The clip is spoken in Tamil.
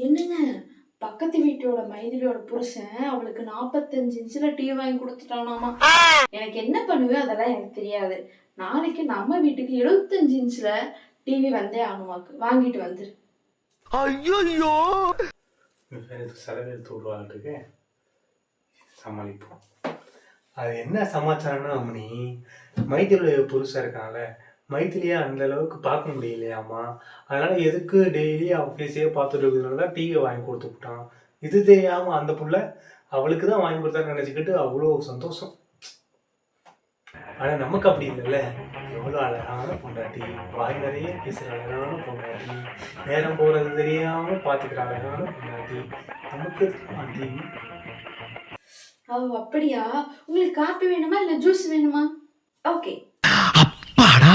என்னங்க, பக்கத்து வீட்டோட மைதிலியோட புருஷன் அவளுக்கு 45 இன்ச்சில் டிவி வாங்கி கொடுத்துட்டானாமா. எனக்கு என்ன பண்ணுவேன் அதெல்லாம் எனக்கு தெரியாது. நாளைக்கு நம்ம வீட்டுக்கு 75 இன்ச்சில் டிவி வந்தே ஆகணுமாக்கு. வாங்கிட்டு வந்துரு. ஐயோ செலவெடுத்து விடுவாங்க சமாளிப்போம். அது என்ன சமாச்சாரம்னா அம்மனி, மைத்திலியோட புருஷன் இருக்கான்ல, மைத்திலியை அந்த அளவுக்கு பார்க்க முடியலையாமா. அதனால எதுக்கு டெய்லி அவன் ஃபேஸையே பார்த்துட்டு இருக்கிறதுனால தான் டிவியை வாங்கி கொடுத்து விட்டான். இது தெரியாம அந்த புள்ள அவளுக்கு தான் வாங்கி கொடுத்தான்னு நினைச்சுக்கிட்டு அவ்வளோ சந்தோஷம். ஆனா நமக்கு அப்படி இல்லைல்ல. எவ்வளோ அழகான பொண்டாட்டி, வாய் நிறைய பேசுகிற அழகான பொண்டாட்டி, நேரம் போறது தெரியாம பார்த்துக்கிற அழகான பொண்டாட்டி, நமக்கு டிவி. அப்படியா? உங்களுக்கு காப்பி வேணுமா இல்ல ஜூஸ் வேணுமா? ஓகே. அப்பாடா.